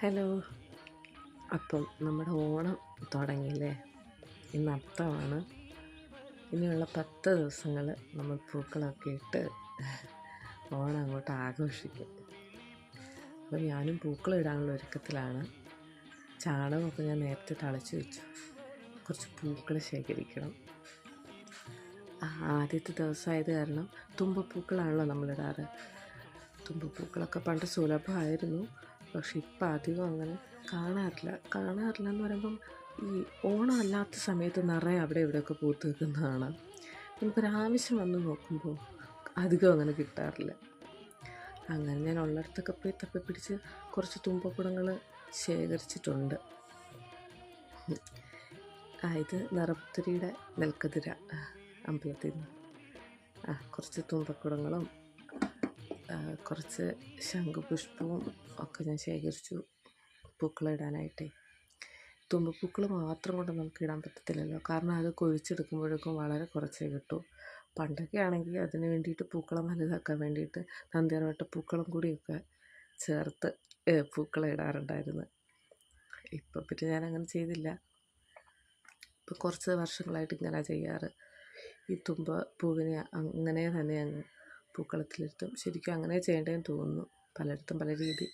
Hello. അപ്പം നമ്മുടെ ഓണം തുടങ്ങിയില്ലേ? ഇന്ന് അത്തമാണ്. ഇനിയുള്ള 10 ദിവസങ്ങൾ നമ്മൾ പൂക്കളൊക്കെ ഇട്ട് ഓണം അങ്ങോട്ട് ആഘോഷിക്കും. അപ്പോൾ ഞാനും പൂക്കളിടാനുള്ള ഒരുക്കത്തിലാണ്. ചാണകമൊക്കെ ഞാൻ നേരത്തെ തളിച്ച് വെച്ചു. കുറച്ച് പൂക്കൾ ശേഖരിക്കണം. ആദ്യത്തെ ദിവസമായത് കാരണം തുമ്പപ്പൂക്കളാണല്ലോ നമ്മളിടാറ്. തുമ്പപ്പൂക്കളൊക്കെ പണ്ട് സുലഭമായിരുന്നു. പക്ഷെ ഇപ്പം അധികം അങ്ങനെ കാണാറില്ല എന്ന് പറയുമ്പം ഈ ഓണം അല്ലാത്ത സമയത്ത് നിറയെ അവിടെ ഇവിടെയൊക്കെ പൂത്ത് നിൽക്കുന്നതാണ്. നമുക്കൊരാവശ്യം വന്ന് നോക്കുമ്പോൾ അധികം അങ്ങനെ കിട്ടാറില്ല. അങ്ങനെ ഞാൻ ഉള്ളിടത്തൊക്കെ പോയി തപ്പിപ്പിടിച്ച് കുറച്ച് തുമ്പക്കുടങ്ങൾ ശേഖരിച്ചിട്ടുണ്ട്. ഇത് നിറപ്പുത്തരിയുടെ നെൽക്കതിര അമ്പലത്തിൽ നിന്ന് കുറച്ച് തുമ്പക്കുടങ്ങളും കുറച്ച് ശംഖുപുഷ്പവും ഒക്കെ ഞാൻ ശേഖരിച്ചു പൂക്കളിടാനായിട്ടേ. തുമ്പപ്പൂക്കൾ മാത്രം കൊണ്ട് നമുക്ക് ഇടാൻ പറ്റത്തില്ലല്ലോ, കാരണം അത് കൊഴിച്ചെടുക്കുമ്പോഴേക്കും വളരെ കുറച്ചേ കിട്ടൂ. പണ്ടൊക്കെ ആണെങ്കിൽ അതിന് വേണ്ടിയിട്ട് പൂക്കളം വലുതാക്കാൻ വേണ്ടിയിട്ട് നന്ദ്യാർവട്ട പൂക്കളം കൂടിയൊക്കെ ചേർത്ത് പൂക്കളം ഇടാറുണ്ടായിരുന്നു. ഇപ്പം പിന്നെ ഞാനങ്ങനെ ചെയ്തില്ല. ഇപ്പം കുറച്ച് വർഷങ്ങളായിട്ട് ഇങ്ങനെ ചെയ്യാറ്. ഈ പൂവിനെ അങ്ങനെ തന്നെ അങ്ങ് പൂക്കളത്തിലിരുത്തും. ശരിക്കും അങ്ങനെ ചെയ്യേണ്ടതെന്ന് തോന്നുന്നു. പലയിടത്തും പല രീതി.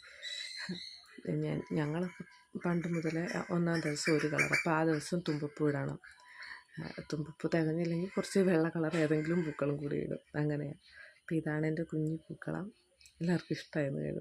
ഞങ്ങളൊക്കെ പണ്ട് മുതലേ 1-ാം ദിവസം ഒരു കളർ, അപ്പോൾ ആ ദിവസം തുമ്പപ്പൂ ഇടണം. തുമ്പപ്പൂ തികഞ്ഞില്ലെങ്കിൽ കുറച്ച് വെള്ള കളർ ഏതെങ്കിലും പൂക്കളും കൂടി ഇടും. അങ്ങനെയാണ്. അപ്പോൾ ഇതാണ് എൻ്റെ കുഞ്ഞു പൂക്കളം. എല്ലാവർക്കും ഇഷ്ടമായെന്ന് കരുതുന്നു.